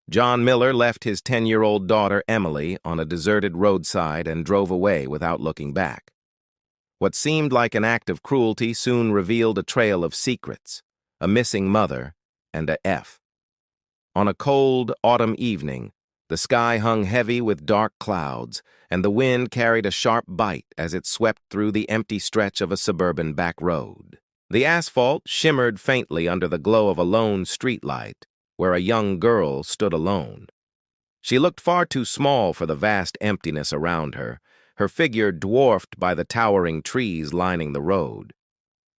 John Miller left his 10-year-old daughter, Emily, on a deserted roadside and drove away without looking back. What seemed like an act of cruelty soon revealed a trail of secrets, a missing mother, and a F. On a cold autumn evening, the sky hung heavy with dark clouds, and the wind carried a sharp bite as it swept through the empty stretch of a suburban back road. The asphalt shimmered faintly under the glow of a lone streetlight, where a young girl stood alone. She looked far too small for the vast emptiness around her, her figure dwarfed by the towering trees lining the road.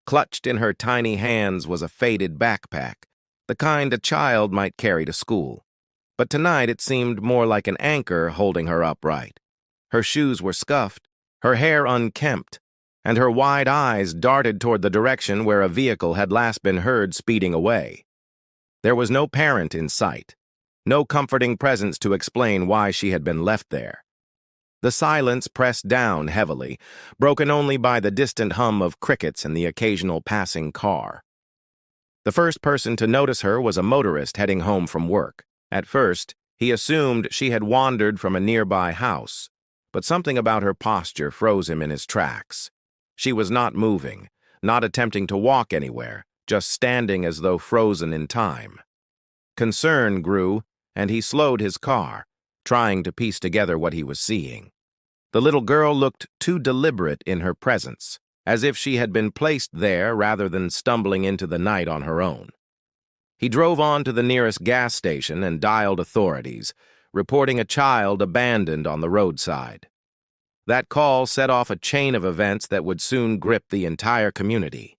Clutched in her tiny hands was a faded backpack, the kind a child might carry to school. But tonight it seemed more like an anchor holding her upright. Her shoes were scuffed, her hair unkempt, and her wide eyes darted toward the direction where a vehicle had last been heard speeding away. There was no parent in sight, no comforting presence to explain why she had been left there. The silence pressed down heavily, broken only by the distant hum of crickets and the occasional passing car. The first person to notice her was a motorist heading home from work. At first, he assumed she had wandered from a nearby house, but something about her posture froze him in his tracks. She was not moving, not attempting to walk anywhere, just standing as though frozen in time. Concern grew, and he slowed his car, trying to piece together what he was seeing. The little girl looked too deliberate in her presence, as if she had been placed there rather than stumbling into the night on her own. He drove on to the nearest gas station and dialed authorities, reporting a child abandoned on the roadside. That call set off a chain of events that would soon grip the entire community.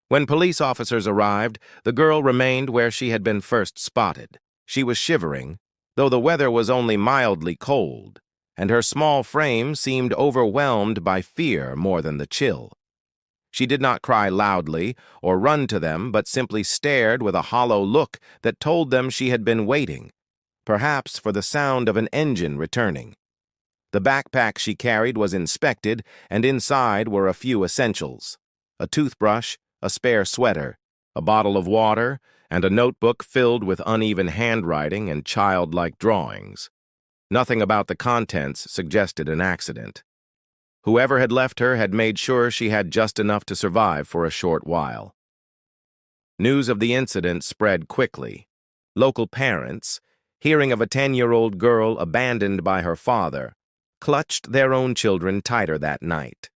When police officers arrived, the girl remained where she had been first spotted. She was shivering, though the weather was only mildly cold, and her small frame seemed overwhelmed by fear more than the chill. She did not cry loudly or run to them, but simply stared with a hollow look that told them she had been waiting, perhaps for the sound of an engine returning. The backpack she carried was inspected, and inside were a few essentials: a toothbrush, a spare sweater, a bottle of water, and a notebook filled with uneven handwriting and childlike drawings. Nothing about the contents suggested an accident. Whoever had left her had made sure she had just enough to survive for a short while. News of the incident spread quickly. Local parents, hearing of a 10-year-old girl abandoned by her father, clutched their own children tighter that night.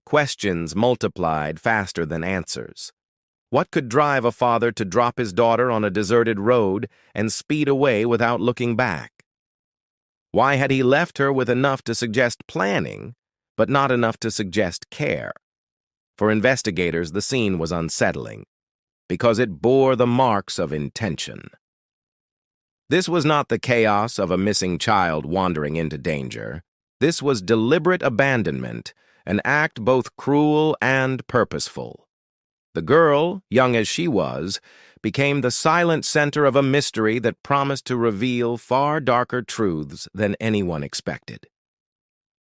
Questions multiplied faster than answers. What could drive a father to drop his daughter on a deserted road and speed away without looking back? Why had he left her with enough to suggest planning, but not enough to suggest care? For investigators, the scene was unsettling, because it bore the marks of intention. This was not the chaos of a missing child wandering into danger. This was deliberate abandonment, an act both cruel and purposeful. The girl, young as she was, became the silent center of a mystery that promised to reveal far darker truths than anyone expected.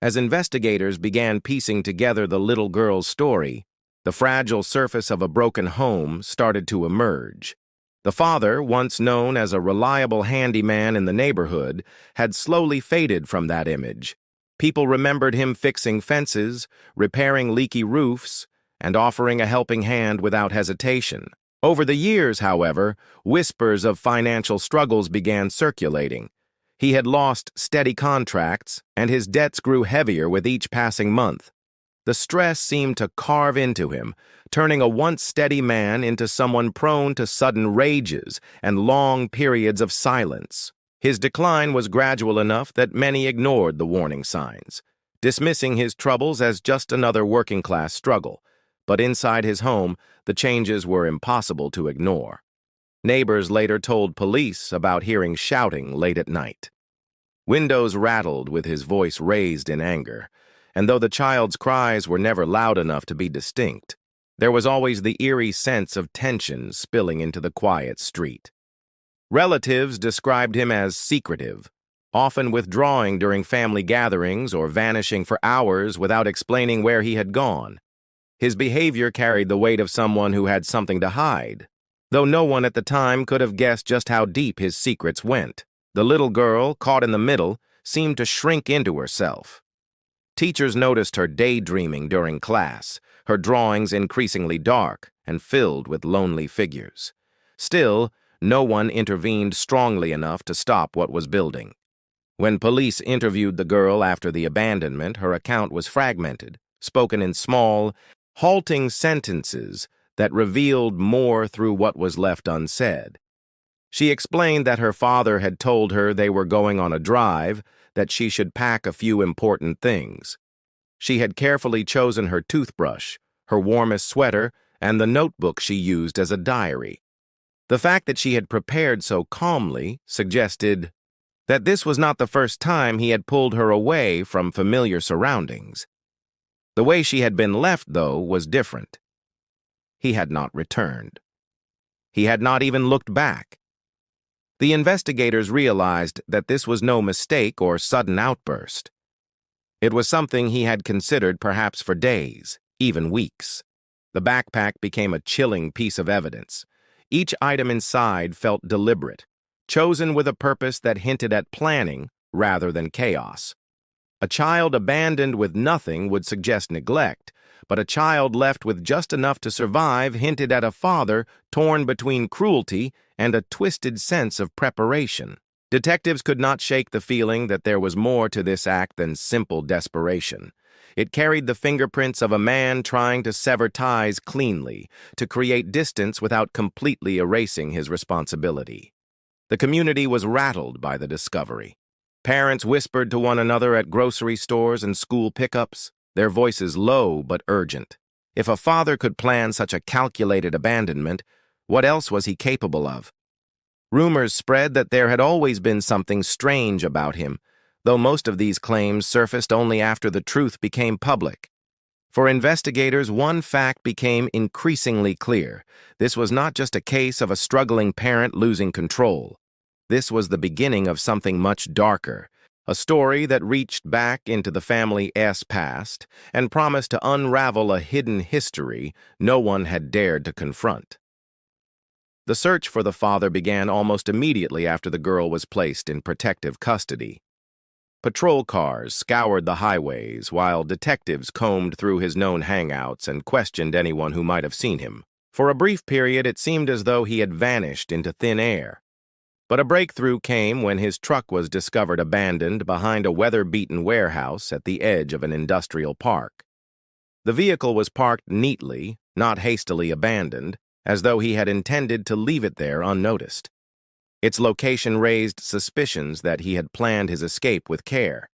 As investigators began piecing together the little girl's story, the fragile surface of a broken home started to emerge. The father, once known as a reliable handyman in the neighborhood, had slowly faded from that image. People remembered him fixing fences, repairing leaky roofs, and offering a helping hand without hesitation. Over the years, however, whispers of financial struggles began circulating. He had lost steady contracts, and his debts grew heavier with each passing month. The stress seemed to carve into him, turning a once steady man into someone prone to sudden rages and long periods of silence. His decline was gradual enough that many ignored the warning signs, dismissing his troubles as just another working-class struggle. But inside his home, the changes were impossible to ignore. Neighbors later told police about hearing shouting late at night. Windows rattled with his voice raised in anger, and though the child's cries were never loud enough to be distinct, there was always the eerie sense of tension spilling into the quiet street. Relatives described him as secretive, often withdrawing during family gatherings or vanishing for hours without explaining where he had gone. His behavior carried the weight of someone who had something to hide, though no one at the time could have guessed just how deep his secrets went. The little girl, caught in the middle, seemed to shrink into herself. Teachers noticed her daydreaming during class, her drawings increasingly dark and filled with lonely figures. Still, no one intervened strongly enough to stop what was building. When police interviewed the girl after the abandonment, her account was fragmented, spoken in small, halting sentences that revealed more through what was left unsaid. She explained that her father had told her they were going on a drive, that she should pack a few important things. She had carefully chosen her toothbrush, her warmest sweater, and the notebook she used as a diary. The fact that she had prepared so calmly suggested that this was not the first time he had pulled her away from familiar surroundings. The way she had been left, though, was different. He had not returned. He had not even looked back. The investigators realized that this was no mistake or sudden outburst. It was something he had considered perhaps for days, even weeks. The backpack became a chilling piece of evidence. Each item inside felt deliberate, chosen with a purpose that hinted at planning rather than chaos. A child abandoned with nothing would suggest neglect, but a child left with just enough to survive hinted at a father torn between cruelty and a twisted sense of preparation. Detectives could not shake the feeling that there was more to this act than simple desperation. It carried the fingerprints of a man trying to sever ties cleanly, to create distance without completely erasing his responsibility. The community was rattled by the discovery. Parents whispered to one another at grocery stores and school pickups, their voices low but urgent. If a father could plan such a calculated abandonment, what else was he capable of? Rumors spread that there had always been something strange about him, though most of these claims surfaced only after the truth became public. For investigators, one fact became increasingly clear. This was not just a case of a struggling parent losing control. This was the beginning of something much darker, a story that reached back into the family's past and promised to unravel a hidden history no one had dared to confront. The search for the father began almost immediately after the girl was placed in protective custody. Patrol cars scoured the highways while detectives combed through his known hangouts and questioned anyone who might have seen him. For a brief period, it seemed as though he had vanished into thin air. But a breakthrough came when his truck was discovered abandoned behind a weather-beaten warehouse at the edge of an industrial park. The vehicle was parked neatly, not hastily abandoned, as though he had intended to leave it there unnoticed. Its location raised suspicions that he had planned his escape with care,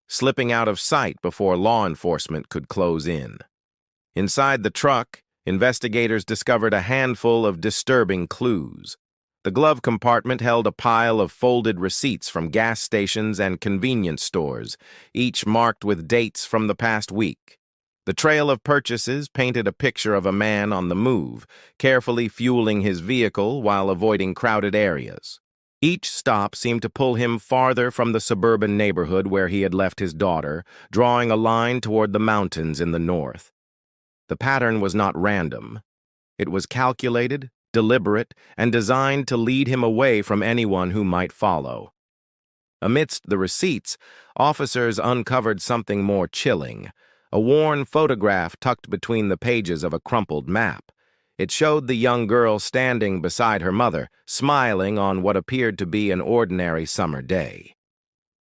slipping out of sight before law enforcement could close in. Inside the truck, investigators discovered a handful of disturbing clues. The glove compartment held a pile of folded receipts from gas stations and convenience stores, each marked with dates from the past week. The trail of purchases painted a picture of a man on the move, carefully fueling his vehicle while avoiding crowded areas. Each stop seemed to pull him farther from the suburban neighborhood where he had left his daughter, drawing a line toward the mountains in the north. The pattern was not random. It was calculated, deliberate, and designed to lead him away from anyone who might follow. Amidst the receipts, officers uncovered something more chilling, a worn photograph tucked between the pages of a crumpled map. It showed the young girl standing beside her mother, smiling on what appeared to be an ordinary summer day.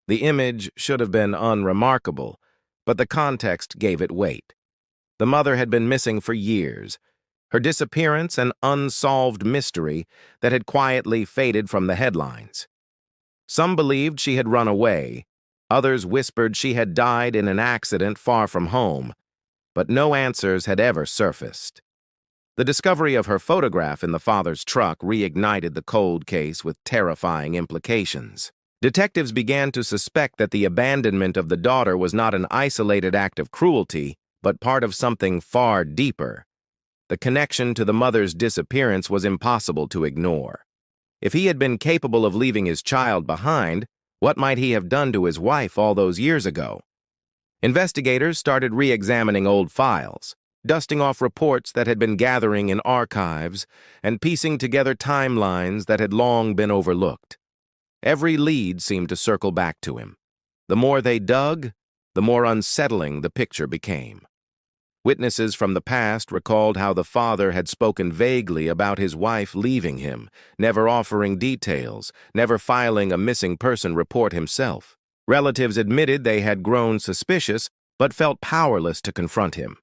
The image should have been unremarkable, but the context gave it weight. The mother had been missing for years, her disappearance an unsolved mystery that had quietly faded from the headlines. Some believed she had run away, others whispered she had died in an accident far from home, but no answers had ever surfaced. The discovery of her photograph in the father's truck reignited the cold case with terrifying implications. Detectives began to suspect that the abandonment of the daughter was not an isolated act of cruelty, but part of something far deeper. The connection to the mother's disappearance was impossible to ignore. If he had been capable of leaving his child behind, what might he have done to his wife all those years ago? Investigators started re-examining old files, dusting off reports that had been gathering in archives and piecing together timelines that had long been overlooked. Every lead seemed to circle back to him. The more they dug, the more unsettling the picture became. Witnesses from the past recalled how the father had spoken vaguely about his wife leaving him, never offering details, never filing a missing person report himself. Relatives admitted they had grown suspicious, but felt powerless to confront him.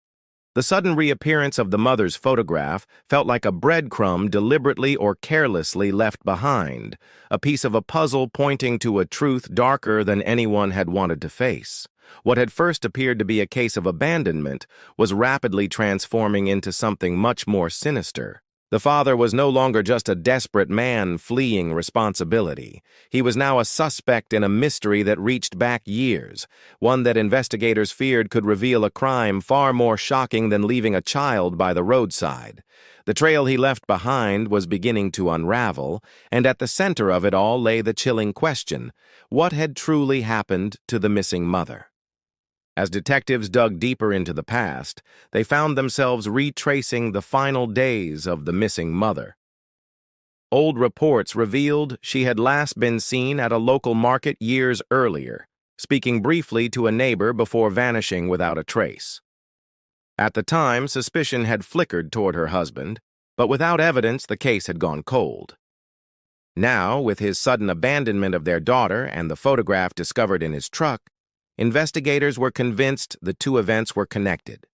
The sudden reappearance of the mother's photograph felt like a breadcrumb deliberately or carelessly left behind, a piece of a puzzle pointing to a truth darker than anyone had wanted to face. What had first appeared to be a case of abandonment was rapidly transforming into something much more sinister. The father was no longer just a desperate man fleeing responsibility. He was now a suspect in a mystery that reached back years, one that investigators feared could reveal a crime far more shocking than leaving a child by the roadside. The trail he left behind was beginning to unravel, and at the center of it all lay the chilling question: what had truly happened to the missing mother? As detectives dug deeper into the past, they found themselves retracing the final days of the missing mother. Old reports revealed she had last been seen at a local market years earlier, speaking briefly to a neighbor before vanishing without a trace. At the time, suspicion had flickered toward her husband, but without evidence, the case had gone cold. Now, with his sudden abandonment of their daughter and the photograph discovered in his truck, investigators were convinced the two events were connected.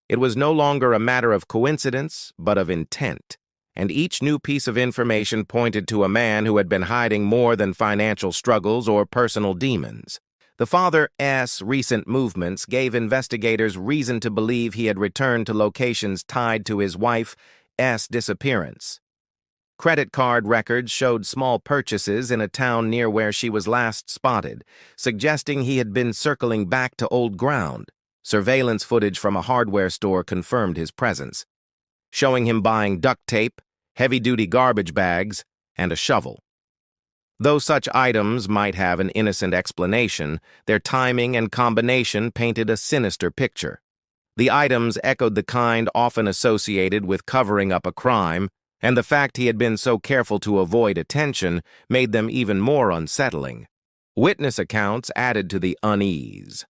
It was no longer a matter of coincidence, but of intent, and each new piece of information pointed to a man who had been hiding more than financial struggles or personal demons. The father's recent movements gave investigators reason to believe he had returned to locations tied to his wife's disappearance. Credit card records showed small purchases in a town near where she was last spotted, suggesting he had been circling back to old ground. Surveillance footage from a hardware store confirmed his presence, showing him buying duct tape, heavy-duty garbage bags, and a shovel. Though such items might have an innocent explanation, their timing and combination painted a sinister picture. The items echoed the kind often associated with covering up a crime, and the fact he had been so careful to avoid attention made them even more unsettling. Witness accounts added to the unease.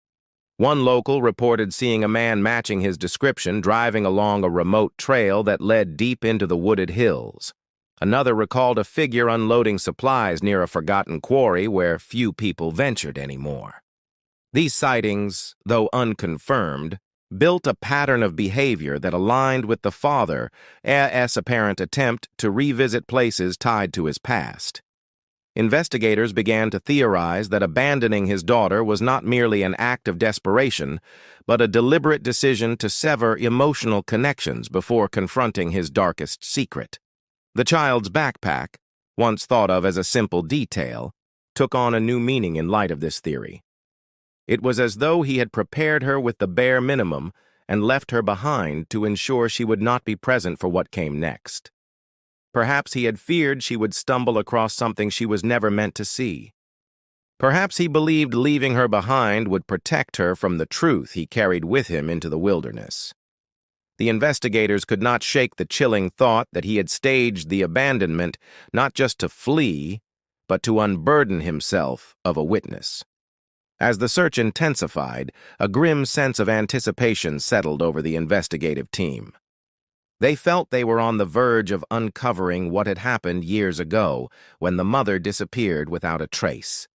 One local reported seeing a man matching his description driving along a remote trail that led deep into the wooded hills. Another recalled a figure unloading supplies near a forgotten quarry where few people ventured anymore. These sightings, though unconfirmed, built a pattern of behavior that aligned with the father's apparent attempt to revisit places tied to his past. Investigators began to theorize that abandoning his daughter was not merely an act of desperation, but a deliberate decision to sever emotional connections before confronting his darkest secret. The child's backpack, once thought of as a simple detail, took on a new meaning in light of this theory. It was as though he had prepared her with the bare minimum and left her behind to ensure she would not be present for what came next. Perhaps he had feared she would stumble across something she was never meant to see. Perhaps he believed leaving her behind would protect her from the truth he carried with him into the wilderness. The investigators could not shake the chilling thought that he had staged the abandonment not just to flee, but to unburden himself of a witness. As the search intensified, a grim sense of anticipation settled over the investigative team. They felt they were on the verge of uncovering what had happened years ago when the mother disappeared without a trace.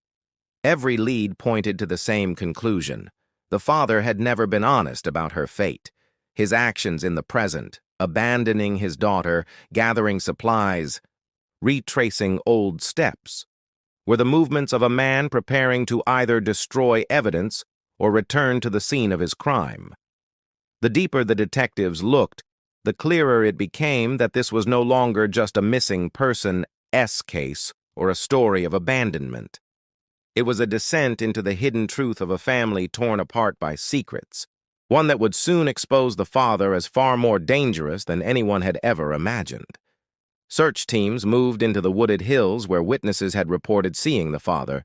Every lead pointed to the same conclusion. The father had never been honest about her fate. His actions in the present, abandoning his daughter, gathering supplies, retracing old steps, were the movements of a man preparing to either destroy evidence or return to the scene of his crime. The deeper the detectives looked, the clearer it became that this was no longer just a missing person-esque case or a story of abandonment. It was a descent into the hidden truth of a family torn apart by secrets, one that would soon expose the father as far more dangerous than anyone had ever imagined. Search teams moved into the wooded hills where witnesses had reported seeing the father,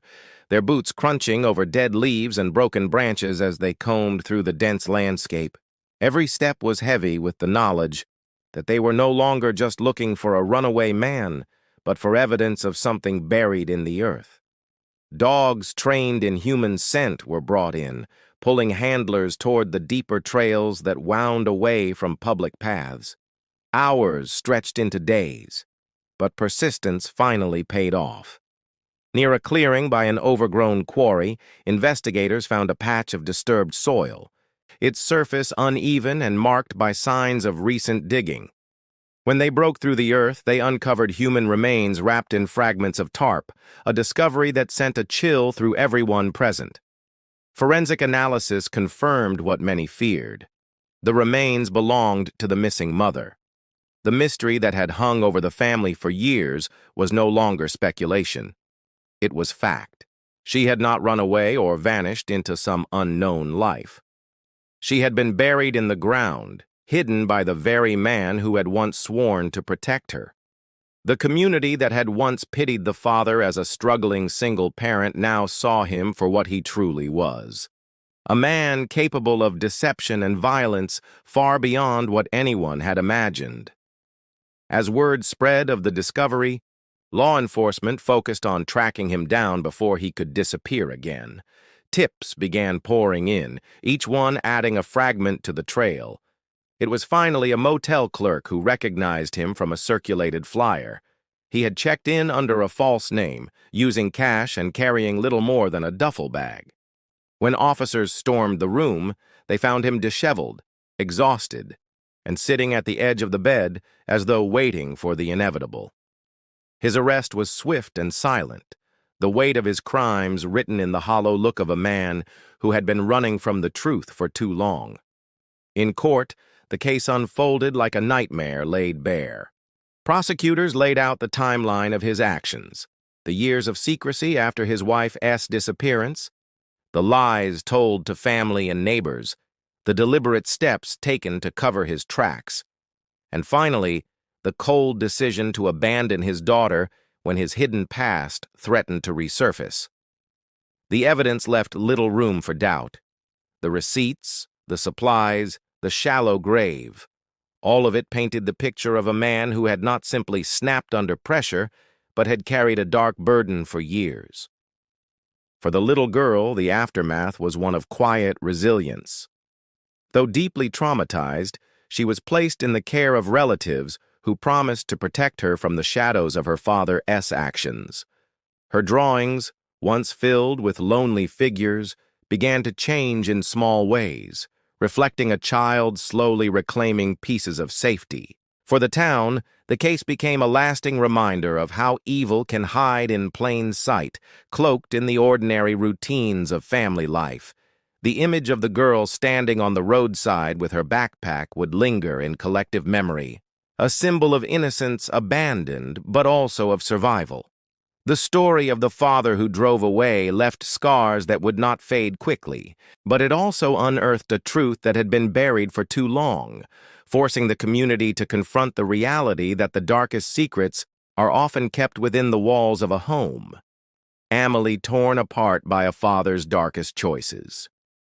their boots crunching over dead leaves and broken branches as they combed through the dense landscape. Every step was heavy with the knowledge that they were no longer just looking for a runaway man, but for evidence of something buried in the earth. Dogs trained in human scent were brought in, pulling handlers toward the deeper trails that wound away from public paths. Hours stretched into days, but persistence finally paid off. Near a clearing by an overgrown quarry, investigators found a patch of disturbed soil, its surface uneven and marked by signs of recent digging. When they broke through the earth, they uncovered human remains wrapped in fragments of tarp, a discovery that sent a chill through everyone present. Forensic analysis confirmed what many feared. The remains belonged to the missing mother. The mystery that had hung over the family for years was no longer speculation. It was fact. She had not run away or vanished into some unknown life. She had been buried in the ground, hidden by the very man who had once sworn to protect her. The community that had once pitied the father as a struggling single parent now saw him for what he truly was. A man capable of deception and violence far beyond what anyone had imagined. As word spread of the discovery, law enforcement focused on tracking him down before he could disappear again. Tips began pouring in, each one adding a fragment to the trail. It was finally a motel clerk who recognized him from a circulated flyer. He had checked in under a false name, using cash and carrying little more than a duffel bag. When officers stormed the room, they found him disheveled, exhausted, and sitting at the edge of the bed as though waiting for the inevitable. His arrest was swift and silent, the weight of his crimes written in the hollow look of a man who had been running from the truth for too long. In court, the case unfolded like a nightmare laid bare. Prosecutors laid out the timeline of his actions, the years of secrecy after his wife's disappearance, the lies told to family and neighbors, the deliberate steps taken to cover his tracks, and finally, the cold decision to abandon his daughter when his hidden past threatened to resurface. The evidence left little room for doubt. The receipts, the supplies, the shallow grave, all of it painted the picture of a man who had not simply snapped under pressure, but had carried a dark burden for years. For the little girl, the aftermath was one of quiet resilience. Though deeply traumatized, she was placed in the care of relatives who promised to protect her from the shadows of her father's actions. Her drawings, once filled with lonely figures, began to change in small ways, reflecting a child slowly reclaiming pieces of safety. For the town, the case became a lasting reminder of how evil can hide in plain sight, cloaked in the ordinary routines of family life. The image of the girl standing on the roadside with her backpack would linger in collective memory, a symbol of innocence abandoned, but also of survival. The story of the father who drove away left scars that would not fade quickly, but it also unearthed a truth that had been buried for too long, forcing the community to confront the reality that the darkest secrets are often kept within the walls of a home. Amelie torn apart by a father's darkest choices.